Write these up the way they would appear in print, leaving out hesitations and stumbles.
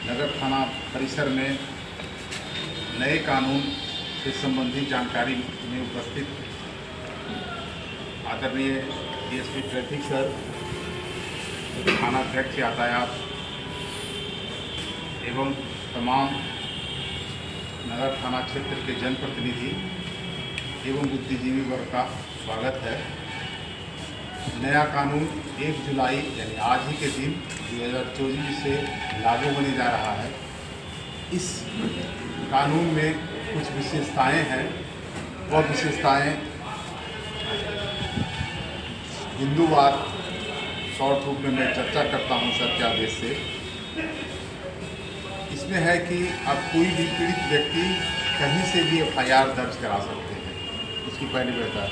नगर थाना परिसर में नए कानून से संबंधित जानकारी में उपस्थित आदरणीय डीएसपी ट्रैफिक सर, थानाध्यक्ष यातायात एवं तमाम नगर थाना क्षेत्र के जनप्रतिनिधि एवं बुद्धिजीवी वर्ग का स्वागत है। नया कानून 1 जुलाई यानी आज ही के दिन 2024 से लागू होने जा रहा है। इस कानून में कुछ विशेषताएं हैं। वह विशेषताएं बिंदुवार शॉर्ट रूप में मैं चर्चा करता हूं सर के आदेश से। इसमें है कि अब कोई भी पीड़ित व्यक्ति कहीं से भी एफआईआर दर्ज करा सकते हैं। उसकी पहली बेहतर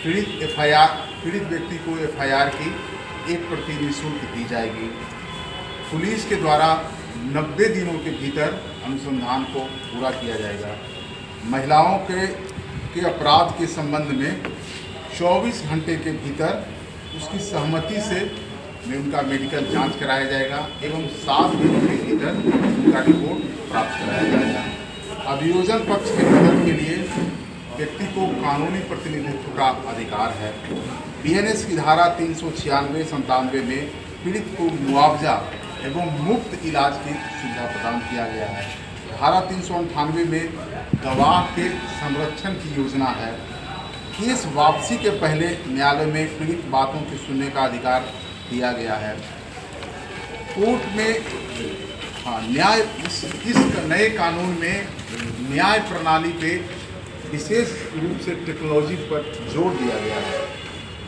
पीड़ित व्यक्ति को एफआईआर की 1 प्रति निःशुल्क दी जाएगी। पुलिस के द्वारा 90 दिनों के भीतर अनुसंधान को पूरा किया जाएगा। महिलाओं के अपराध के संबंध में 24 घंटे के भीतर उसकी सहमति से उनका मेडिकल जांच कराया जाएगा एवं 7 दिनों के भीतर उनका रिपोर्ट प्राप्त कराया जाएगा। अभियोजन पक्ष की मदद के लिए व्यक्ति को कानूनी प्रतिनिधित्व का अधिकार है। बीएनएस की धारा 396-97 में पीड़ित को मुआवजा एवं मुफ्त इलाज की सुविधा प्रदान किया गया है। धारा 398 में गवाह के संरक्षण की योजना है। केस वापसी के पहले न्यायालय में पीड़ित बातों की सुनने का अधिकार दिया गया है। कोर्ट में न्याय इस नए कानून में न्याय प्रणाली पे विशेष रूप से टेक्नोलॉजी पर जोर दिया गया है।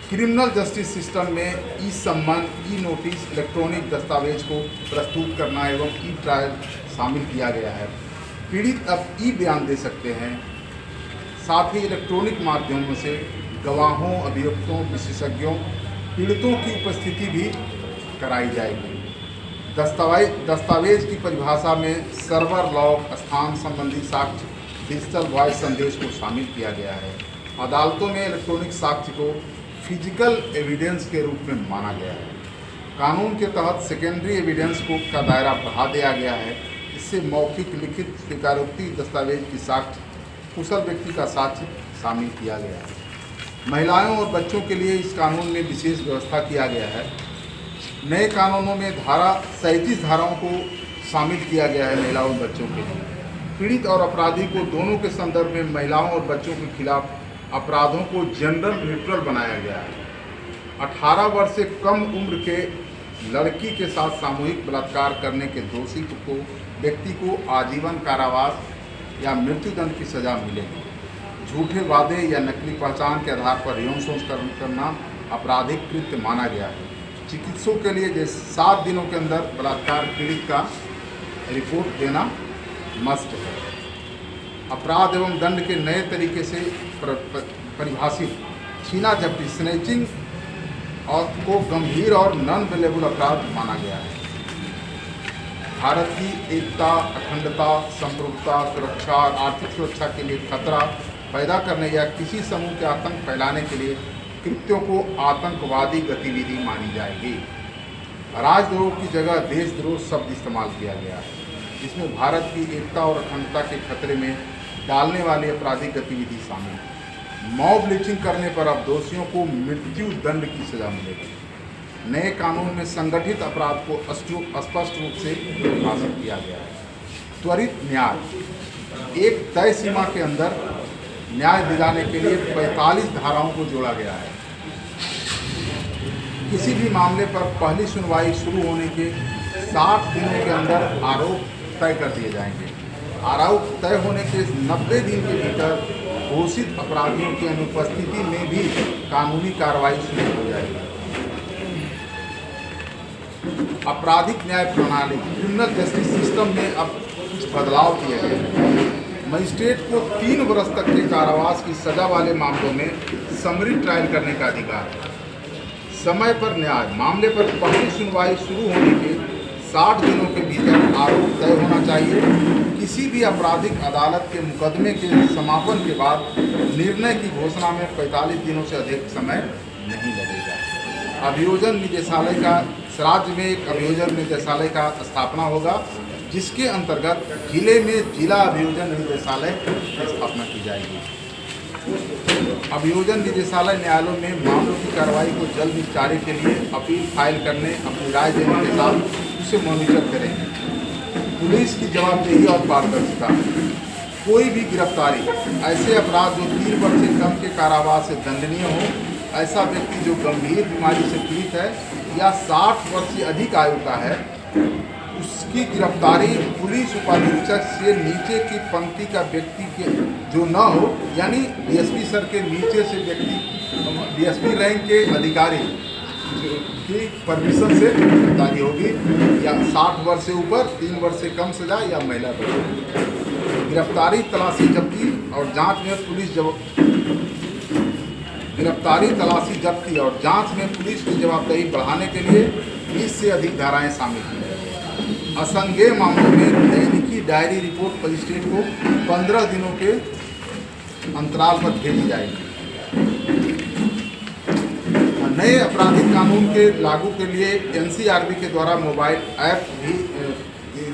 क्रिमिनल जस्टिस सिस्टम में ई सम्मन, ई नोटिस, इलेक्ट्रॉनिक दस्तावेज को प्रस्तुत करना एवं ई ट्रायल शामिल किया गया है। पीड़ित अब ई बयान दे सकते हैं। साथ ही इलेक्ट्रॉनिक माध्यमों से गवाहों, अभियुक्तों, विशेषज्ञों, पीड़ितों की उपस्थिति भी कराई जाएगी। दस्तावेज की परिभाषा में सर्वर लॉग, स्थान संबंधी साक्ष्य, डिजिटल वॉइस संदेश को शामिल किया गया है। अदालतों में इलेक्ट्रॉनिक साक्ष्य को फिजिकल एविडेंस के रूप में माना गया है। कानून के तहत सेकेंडरी एविडेंस का दायरा बढ़ा दिया गया है। इससे मौखिक, लिखित, स्वीकारोक्ति दस्तावेज की साक्ष्य, कुशल व्यक्ति का साक्ष्य शामिल किया गया है। महिलाओं और बच्चों के लिए इस कानून में विशेष व्यवस्था किया गया है। नए कानूनों में धारा 37 धाराओं को शामिल किया गया है महिलाओं और बच्चों के लिए। पीड़ित और अपराधी को दोनों के संदर्भ में महिलाओं और बच्चों के खिलाफ अपराधों को जेंडर न्यूट्रल बनाया गया है। 18 वर्ष से कम उम्र के लड़की के साथ सामूहिक बलात्कार करने के दोषी को व्यक्ति को आजीवन कारावास या मृत्युदंड की सजा मिलेगी। झूठे वादे या नकली पहचान के आधार पर यौन शोषण करना आपराधिक कृत्य माना गया है। चिकित्सकों के लिए 7 दिनों के अंदर बलात्कार पीड़ित का रिपोर्ट देना मस्ट है। अपराध एवं दंड के नए तरीके से परिभाषित छीना झपटी, स्नैचिंग को गंभीर और नॉन वेलेबल अपराध माना गया है। भारत की एकता, अखंडता, संप्रभुता, सुरक्षा और आर्थिक सुरक्षा के लिए खतरा पैदा करने या किसी समूह के आतंक फैलाने के लिए कृत्यों को आतंकवादी गतिविधि मानी जाएगी। राजद्रोह की जगह देशद्रोह शब्द इस्तेमाल किया गया है। इसमें भारत की एकता और अखंडता के खतरे में डालने वाली आपराधिक गतिविधि शामिल है। मॉब लिंचिंग करने पर अब दोषियों को मृत्यु दंड की सजा मिलेगी। नए कानून में संगठित अपराध को स्पष्ट रूप से परिभाषित किया गया है। त्वरित न्याय, एक तय सीमा के अंदर न्याय दिलाने के लिए 45 धाराओं को जोड़ा गया है। किसी भी मामले पर पहली सुनवाई शुरू होने के 60 दिनों के अंदर आरोप तय कर दिए जाएंगे। आरोप तय होने के 90 दिन के भीतर घोषित अपराधियों की अनुपस्थिति में भी कानूनी कार्रवाई शुरू हो जाएगी। आपराधिक न्याय प्रणाली, क्रिमिनल जस्टिस सिस्टम में अब कुछ बदलाव किए गए हैं। मजिस्ट्रेट को 3 वर्ष तक के कारावास की सजा वाले मामलों में समरी ट्रायल करने का अधिकार है। समय पर न्याय, मामले पर पहली सुनवाई शुरू होने के 60 दिनों के भीतर आरोप तय होना चाहिए। किसी भी आपराधिक अदालत के मुकदमे के समापन के बाद निर्णय की घोषणा में 45 दिनों से अधिक समय नहीं लगेगा। अभियोजन निदेशालय का राज्य में एक अभियोजन निदेशालय का स्थापना होगा जिसके अंतर्गत जिले में जिला अभियोजन निदेशालय की स्थापना की जाएगी। अभियोजन निदेशालय न्यायालयों में मामलों की कार्रवाई को जल्द निपटारे के लिए अपील फाइल करने, अपनी राय देने के साथ उसे मॉनिटर करेंगे। पुलिस की जवाबदेही और पारदर्शिता। कोई भी गिरफ्तारी ऐसे अपराध जो 3 वर्ष से कम के कारावास से दंडनीय हो, ऐसा व्यक्ति जो गंभीर बीमारी से पीड़ित है या 60 वर्ष से अधिक आयु का है, उसकी गिरफ्तारी पुलिस उपाधीक्षक से नीचे की पंक्ति का व्यक्ति के जो न हो, यानी डीएसपी सर के नीचे से व्यक्ति, डीएसपी रैंक के अधिकारी की परमिशन से गिरफ्तारी होगी, या 60 वर्ष से ऊपर 3 वर्ष से कम सजा या महिला पर। गिरफ्तारी, तलाशी, जब्ती और जांच में गिरफ्तारी, तलाशी, जब्ती और जांच में पुलिस की जवाबदेही बढ़ाने के लिए 20 से अधिक धाराएं शामिल हैं। असंज्ञेय मामलों में दैनिकी डायरी रिपोर्ट मजिस्ट्रेट को 15 दिनों के अंतराल पर भेजी जाएगी। नए आपराधिक कानून के लागू के लिए एनसीआरबी के द्वारा मोबाइल ऐप भी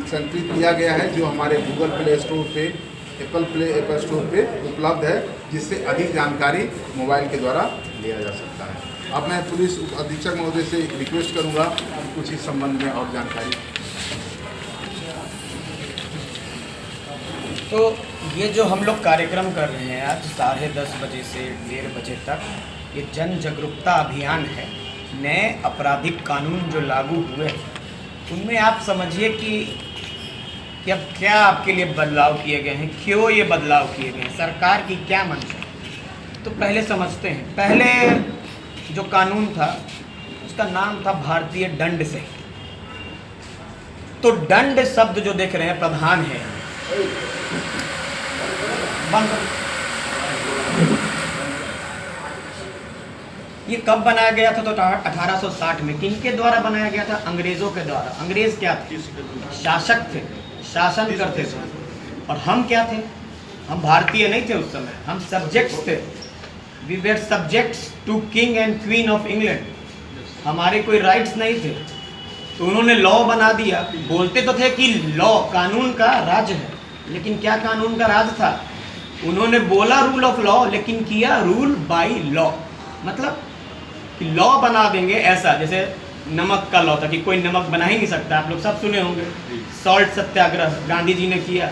संकलित किया गया है, जो हमारे गूगल प्ले स्टोर पे, एप्पल स्टोर पे उपलब्ध है, जिससे अधिक जानकारी मोबाइल के द्वारा लिया जा सकता है। अब मैं पुलिस अधीक्षक महोदय से रिक्वेस्ट करूंगा कुछ इस संबंध में और जानकारी। तो ये जो हम लोग कार्यक्रम कर रहे हैं आज 10:30 बजे से 1:30 बजे तक, ये जन जागरूकता अभियान है। नए आपराधिक कानून जो लागू हुए उनमें आप समझिए कि अब क्या आपके लिए बदलाव किए गए हैं, क्यों ये बदलाव किए गए हैं, सरकार की क्या मंशा है। तो पहले समझते हैं। पहले जो कानून था उसका नाम था भारतीय दंड संहिता। तो दंड शब्द जो देख रहे हैं प्रधान है, बंद। ये कब बनाया गया था? तो 1860 में। किनके द्वारा बनाया गया था? अंग्रेजों के द्वारा। अंग्रेज क्या थे? शासक थे, शासन करते थे। और हम क्या थे? हम भारतीय नहीं थे उस समय, हम सब्जेक्ट्स थे। We were subjects to king and queen of England. हमारे कोई राइट्स नहीं थे। तो उन्होंने लॉ बना दिया। बोलते तो थे कि लॉ कानून का राज है, लेकिन क्या कानून का राज था? उन्होंने बोला रूल ऑफ लॉ, लेकिन किया रूल बाय लॉ। मतलब कि लॉ बना देंगे ऐसा, जैसे नमक का लॉ था कि कोई नमक बना ही नहीं सकता। आप लोग सब सुने होंगे, सॉल्ट सत्याग्रह गांधी जी ने किया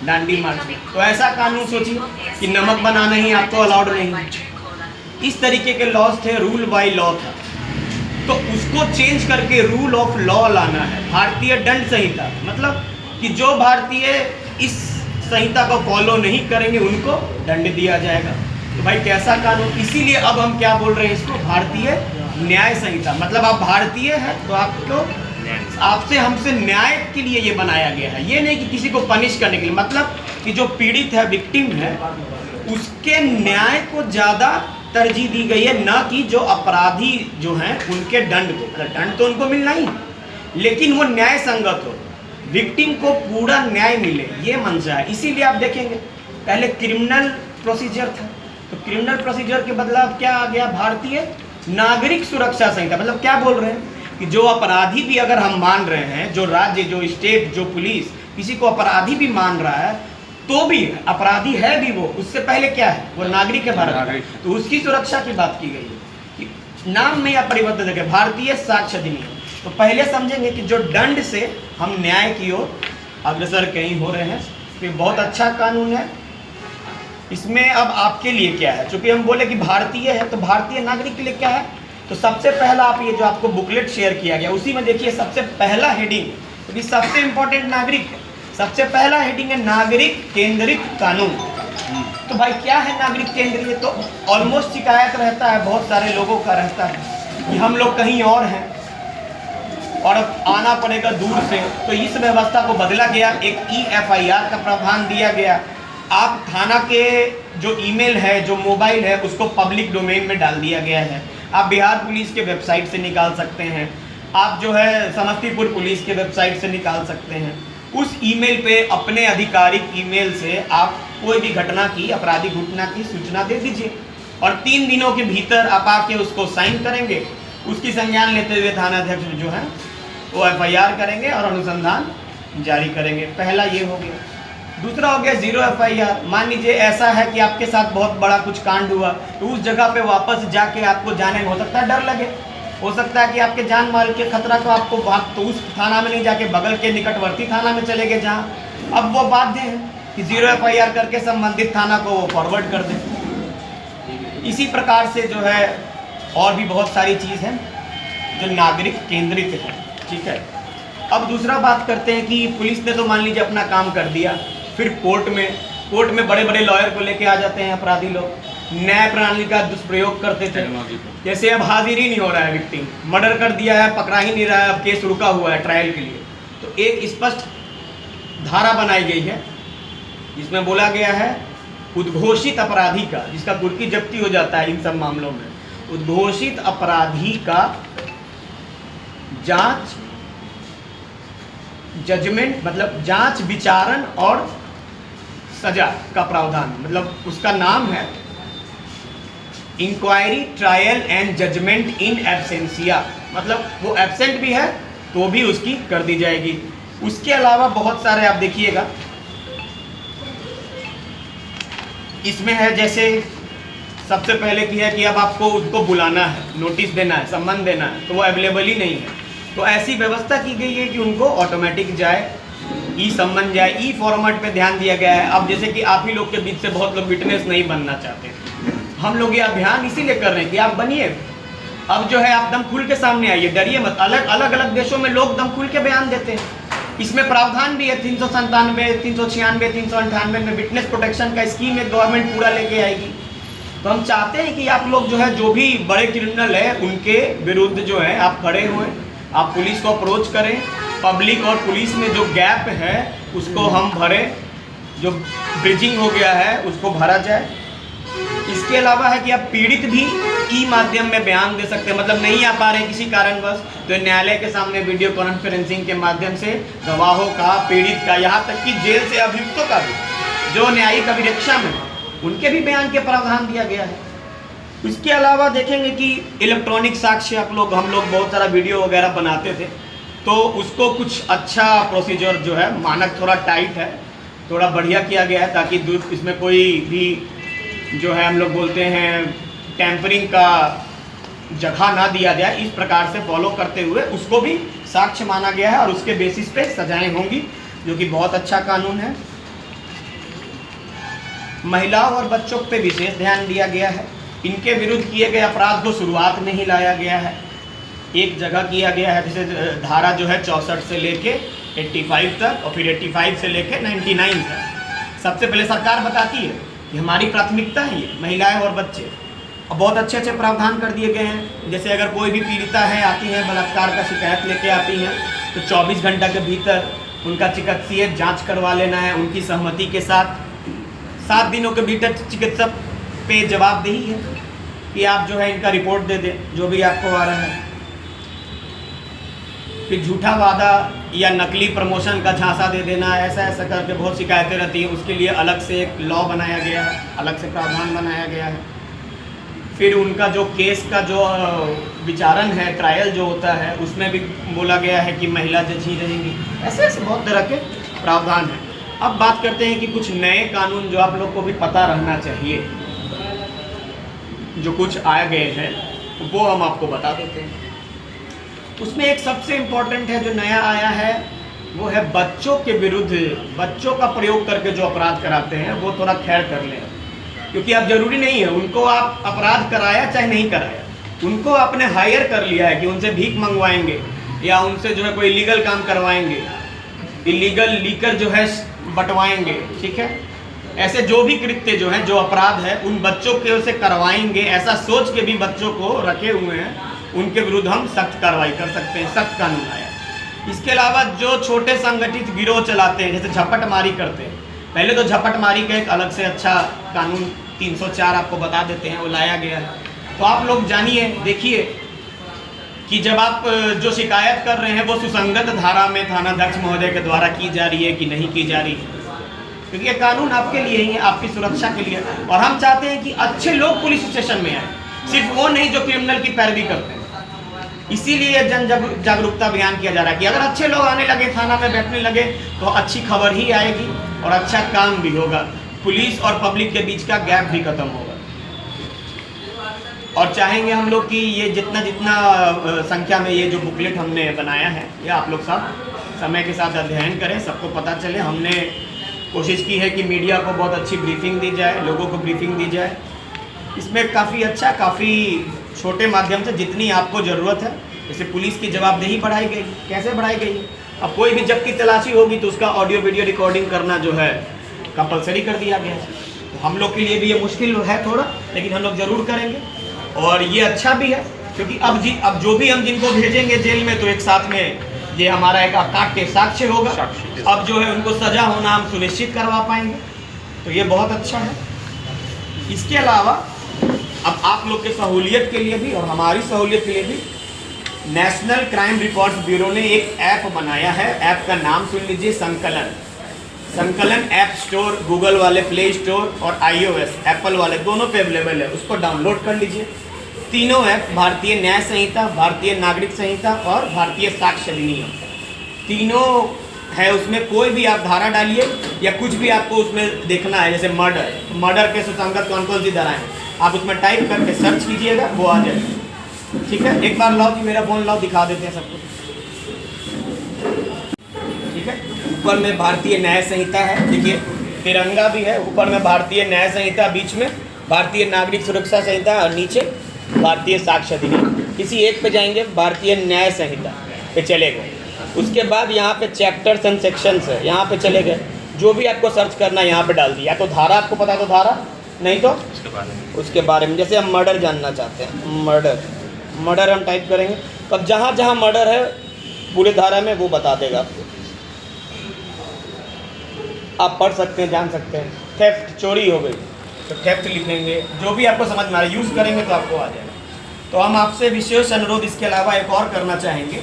दांडी मार्च में। तो ऐसा कानून सोचिए कि नमक बनाना ही आपको अलाउड नहीं। इस तरीके के लॉज थे, रूल बाय लॉ था। तो उसको चेंज करके रूल ऑफ लॉ लाना है। भारतीय दंड संहिता मतलब कि जो भारतीय इस संहिता को फॉलो नहीं करेंगे उनको दंड दिया जाएगा। तो भाई कैसा कानून? इसीलिए अब हम क्या बोल रहे हैं इसको? भारतीय न्याय संहिता। मतलब आप भारतीय हैं तो आपको आपसे हमसे न्याय के लिए ये बनाया गया है। ये नहीं कि किसी को पनिश करने के लिए। मतलब कि जो पीड़ित है, विक्टिम है, उसके न्याय को ज़्यादा तरजीह दी गई है, न कि जो अपराधी जो हैं उनके दंड को। दंड तो उनको मिलना ही, लेकिन वो न्याय संगत हो, विक्टिम को पूरा न्याय मिले, ये मंशा है। इसीलिए आप देखेंगे पहले क्रिमिनल प्रोसीजर था, तो क्रिमिनल प्रोसीजर के बदला अब क्या आ गया? भारतीय नागरिक सुरक्षा संहिता। मतलब क्या बोल रहे हैं कि जो अपराधी भी अगर हम मान रहे हैं, जो राज्य, जो स्टेट, जो पुलिस किसी को अपराधी भी मान रहा है, तो भी अपराधी है भी वो, उससे पहले क्या है? वो नागरिक है भारत का। तो उसकी सुरक्षा की बात की गई है कि नाम में या परिवर्तन देखें, भारतीय साक्ष्य अधिनियम। तो पहले समझेंगे कि जो दंड से हम न्याय की ओर अग्रसर कहीं हो रहे हैं, तो ये बहुत अच्छा कानून है। इसमें अब आपके लिए क्या है? चूंकि हम बोले कि भारतीय है, तो भारतीय नागरिक के लिए क्या है? तो सबसे पहला आप ये जो आपको बुकलेट शेयर किया गया, उसी में देखिए सबसे पहला हेडिंग, क्योंकि सबसे इंपॉर्टेंट नागरिक है। सबसे पहला हेडिंग है नागरिक केंद्रित कानून। तो भाई क्या है नागरिक केंद्रित? तो ऑलमोस्ट शिकायत रहता है, बहुत सारे लोगों का रहता है कि हम लोग कहीं और हैं और अब आना पड़ेगा दूर से। तो इस व्यवस्था को बदला गया। एक EFIR का प्रावधान दिया गया। आप थाना के जो ईमेल है, जो मोबाइल है, उसको पब्लिक डोमेन में डाल दिया गया है। आप बिहार पुलिस के वेबसाइट से निकाल सकते हैं, आप जो है समस्तीपुर पुलिस के वेबसाइट से निकाल सकते हैं। उस ईमेल पे अपने आधिकारिक ईमेल से आप कोई भी घटना की, आपराधिक घटना की सूचना दे दीजिए और 3 दिनों के भीतर आप आके उसको साइन करेंगे। उसकी संज्ञान लेते हुए थानाध्यक्ष जो है वो FIR करेंगे और अनुसंधान जारी करेंगे। पहला ये हो गया। दूसरा हो गया 0 FIR। मान लीजिए ऐसा है कि आपके साथ बहुत बड़ा कुछ कांड हुआ, तो उस जगह पे वापस जाके आपको जाने में हो सकता है डर लगे, हो सकता है कि आपके जान माल के खतरा को आपको तो उस थाना में नहीं जाके बगल के निकटवर्ती थाना में चले गए, जहाँ अब वो बाध्य है कि 0 FIR करके संबंधित थाना को वो फॉरवर्ड कर दें। इसी प्रकार से जो है और भी बहुत सारी चीज़ है जो नागरिक केंद्रित है। ठीक है, अब दूसरा बात करते हैं कि पुलिस ने तो मान लीजिए अपना काम कर दिया, फिर कोर्ट में बड़े बड़े लॉयर को लेके आ जाते हैं अपराधी लोग, न्याय प्रणाली का दुष्प्रयोग करते थे। जैसे अब हाजिर ही नहीं हो रहा है विक्टिम, मर्डर कर दिया है, पकड़ा ही नहीं रहा है, अब केस रुका हुआ है ट्रायल के लिए, तो एक स्पष्ट धारा बनाई गई है जिसमें बोला गया है उद्घोषित अपराधी का, जिसका कुर्की जब्ती हो जाता है इन सब मामलों में, उद्घोषित अपराधी का जांच जजमेंट मतलब जांच विचारण और सजा का प्रावधान, मतलब उसका नाम है इंक्वायरी ट्रायल एंड जजमेंट इन एब्सेंसिया, मतलब वो एब्सेंट भी है तो भी उसकी कर दी जाएगी। उसके अलावा बहुत सारे आप देखिएगा इसमें है, जैसे सबसे पहले की है कि अब आपको उसको बुलाना है, नोटिस देना है, सम्मन देना है, तो वो अवेलेबल ही नहीं है, तो ऐसी व्यवस्था की गई है कि उनको ऑटोमेटिक जाए, ई सम्मन जाए, ई फॉर्मेट पे ध्यान दिया गया है। अब जैसे कि आप ही लोग के बीच से बहुत लोग विटनेस नहीं बनना चाहते, हम लोग ये अभियान इसीलिए कर रहे हैं कि आप बनिए। अब जो है आप दम खुल के सामने आइए, डरिए मत। अलग अलग देशों में लोग दम खुल के बयान देते हैं, इसमें प्रावधान भी है 397, 396, 398 में विटनेस प्रोटेक्शन का स्कीम एक गवर्नमेंट पूरा लेके आएगी। तो हम चाहते हैं कि आप लोग जो है जो भी बड़े क्रिमिनल है उनके विरुद्ध जो है आप खड़े हुए, आप पुलिस को अप्रोच करें, पब्लिक और पुलिस में जो गैप है उसको हम भरें, जो ब्रिजिंग हो गया है उसको भरा जाए। इसके अलावा है कि आप पीड़ित भी ई माध्यम में बयान दे सकते हैं, मतलब नहीं आ पा रहे किसी कारणवश, तो न्यायालय के सामने वीडियो कॉन्फ्रेंसिंग के माध्यम से गवाहों का, पीड़ित का, यहाँ तक कि जेल से अभियुक्तों का भी, जो न्यायिक अभिरक्षा में उनके भी बयान के प्रावधान दिया गया है। इसके अलावा देखेंगे कि इलेक्ट्रॉनिक साक्ष्य हम लोग बहुत सारा वीडियो वगैरह बनाते थे, तो उसको कुछ अच्छा प्रोसीजर जो है, मानक थोड़ा टाइट है, थोड़ा बढ़िया किया गया है, ताकि इसमें कोई भी जो है हम लोग बोलते हैं टैंपरिंग का जगह ना दिया जाए, इस प्रकार से फॉलो करते हुए उसको भी साक्ष्य माना गया है और उसके बेसिस पे सजाएं होंगी, जो कि बहुत अच्छा कानून है। महिलाओं और बच्चों पे विशेष ध्यान दिया गया है, इनके विरुद्ध किए गए अपराध को शुरुआत में ही लाया गया है, एक जगह किया गया है, जैसे धारा जो है 64 से लेके 85 तक और फिर 85 से लेके 99 तक। सबसे पहले सरकार बताती है कि हमारी प्राथमिकता है ये महिलाएं और बच्चे, और बहुत अच्छे अच्छे प्रावधान कर दिए गए हैं। जैसे अगर कोई भी पीड़िता है, आती है, बलात्कार का शिकायत लेके आती हैं, तो 24 घंटा के भीतर उनका चिकित्सीय जाँच करवा लेना है उनकी सहमति के साथ। 7 दिनों के भीतर चिकित्सक पे जवाबदेही है कि आप जो है इनका रिपोर्ट दे दें जो भी आपको आ रहा है। फिर झूठा वादा या नकली प्रमोशन का झांसा दे देना, ऐसा ऐसा करके बहुत शिकायतें रहती हैं, उसके लिए अलग से एक लॉ बनाया गया है, अलग से प्रावधान बनाया गया है। फिर उनका जो केस का जो विचारण है, ट्रायल जो होता है, उसमें भी बोला गया है कि महिला जज ही रहेंगी। ऐसे ऐसे बहुत तरह के प्रावधान हैं। अब बात करते हैं कि कुछ नए कानून जो आप लोग को भी पता रहना चाहिए, जो कुछ आ गए हैं वो हम आपको बता देते हैं। उसमें एक सबसे इम्पोर्टेंट है जो नया आया है, वो है बच्चों के विरुद्ध, बच्चों का प्रयोग करके जो अपराध कराते हैं वो थोड़ा खैर कर लें, क्योंकि अब जरूरी नहीं है उनको आप अपराध कराया चाहे नहीं कराया, उनको आपने हायर कर लिया है कि उनसे भीख मंगवाएंगे या उनसे जो है कोई इलीगल काम करवाएंगे, इलीगल लीकर जो है बंटवाएंगे, ठीक है, ऐसे जो भी कृत्य जो है, जो अपराध है, उन बच्चों के उसे करवाएंगे, ऐसा सोच के भी बच्चों को रखे हुए हैं, उनके विरुद्ध हम सख्त कार्रवाई कर सकते हैं, सख्त कानून आया। इसके अलावा जो छोटे संगठित गिरोह चलाते हैं, जैसे झपटमारी करते हैं, पहले तो झपटमारी का एक अलग से अच्छा कानून 304 आपको बता देते हैं, वो लाया गया है। तो आप लोग जानिए, देखिए कि जब आप जो शिकायत कर रहे हैं वो सुसंगत धारा में थानाध्यक्ष महोदय के द्वारा की जा रही है कि नहीं की जा रही है, क्योंकि ये कानून आपके लिए ही है, आपकी सुरक्षा के लिए। और हम चाहते हैं कि अच्छे लोग पुलिस स्टेशन में आए, सिर्फ वो नहीं जो क्रिमिनल की पैरवी करते हैं। इसीलिए जन जागरूकता अभियान किया जा रहा है कि अगर अच्छे लोग आने लगे, थाना में बैठने लगे, तो अच्छी खबर ही आएगी और अच्छा काम भी होगा, पुलिस और पब्लिक के बीच का गैप भी खत्म होगा। और चाहेंगे हम लोग कि ये जितना संख्या में ये जो बुकलेट हमने बनाया है, ये आप लोग सब समय के साथ अध्ययन करें, सबको पता चले। हमने कोशिश की है कि मीडिया को बहुत अच्छी ब्रीफिंग दी जाए, लोगों को ब्रीफिंग दी जाए। इसमें काफ़ी छोटे माध्यम से जितनी आपको ज़रूरत है, जैसे पुलिस की जवाबदेही बढ़ाई गई। कैसे बढ़ाई गई? अब कोई भी जब की तलाशी होगी तो उसका ऑडियो वीडियो रिकॉर्डिंग करना जो है कंपलसरी कर दिया गया है। तो हम लोग के लिए भी ये मुश्किल है थोड़ा, लेकिन हम लोग ज़रूर करेंगे। और ये अच्छा भी है क्योंकि अब जो भी हम जिनको भेजेंगे जेल में, तो एक साथ में ये हमारा एक अकाट्य साक्ष्य होगा। अब जो है उनको सज़ा होना हम सुनिश्चित करवा पाएंगे, तो ये बहुत अच्छा है। इसके अलावा अब आप लोग के सहूलियत के लिए भी और हमारी सहूलियत के लिए भी नेशनल क्राइम रिकॉर्ड्स ब्यूरो ने एक ऐप बनाया है। ऐप का नाम सुन लीजिए, संकलन ऐप स्टोर, गूगल वाले प्ले स्टोर और iOS एप्पल वाले दोनों पे अवेलेबल है। उसको डाउनलोड कर लीजिए। तीनों ऐप भारतीय न्याय संहिता, भारतीय नागरिक संहिता और भारतीय साक्ष्य अधिनियम, तीनों है उसमें। कोई भी आप धारा डालिए या कुछ भी आपको उसमें देखना है, जैसे मर्डर के सुसंगत कौन कौन सी धाराएं, आप उसमें टाइप करके सर्च कीजिएगा, वो आ जाएगा। ठीक है, एक बार लाओ जी, मेरा फोन लाओ, दिखा देते हैं सबको। ठीक है, ऊपर में भारतीय न्याय संहिता है, देखिए तिरंगा भी है। ऊपर में भारतीय न्याय संहिता, बीच में भारतीय नागरिक सुरक्षा संहिता और नीचे भारतीय साक्ष्य अधिनियम। किसी एक पे जाएंगे, भारतीय न्याय संहिता पे चले गए। उसके बाद यहाँ पे चैप्टर्स एंड सेक्शंस है, यहाँ पे चले गए। जो भी आपको सर्च करना है यहाँ पे डाल दिया। तो धारा आपको पता है तो धारा, नहीं तो उसके बारे में। जैसे हम मर्डर जानना चाहते हैं, मर्डर हम टाइप करेंगे, तो अब जहाँ जहाँ मर्डर है पूरे धारा में वो बता देगा आपको, आप पढ़ सकते हैं, जान सकते हैं। थेफ्ट, चोरी हो गई तो थेफ्ट लिखेंगे, जो भी आपको समझ में आ रहा है यूज़ करेंगे तो आपको आ जाएगा। तो हम आपसे विशेष अनुरोध इसके अलावा एक और करना चाहेंगे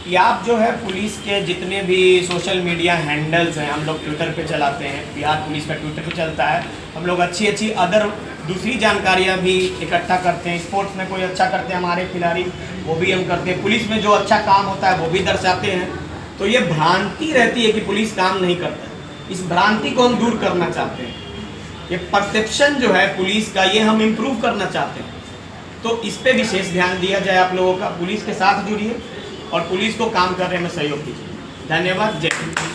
कि आप जो है पुलिस के जितने भी सोशल मीडिया हैंडल्स हैं, हम लोग ट्विटर पे चलाते हैं, बिहार पुलिस का ट्विटर पे चलता है, हम लोग अच्छी अदर दूसरी जानकारियाँ भी इकट्ठा करते हैं। स्पोर्ट्स में कोई अच्छा करते हैं हमारे खिलाड़ी, वो भी हम करते हैं। पुलिस में जो अच्छा काम होता है वो भी दर्शाते हैं। तो ये भ्रांति रहती है कि पुलिस काम नहीं करता है, इस भ्रांति को हम दूर करना चाहते हैं। ये परसेप्शन जो है पुलिस का, ये हम इम्प्रूव करना चाहते हैं। तो इस पे विशेष ध्यान दिया जाए आप लोगों का। पुलिस के साथ जुड़िए और पुलिस को काम करने में सहयोग कीजिए। धन्यवाद, जय हिंद।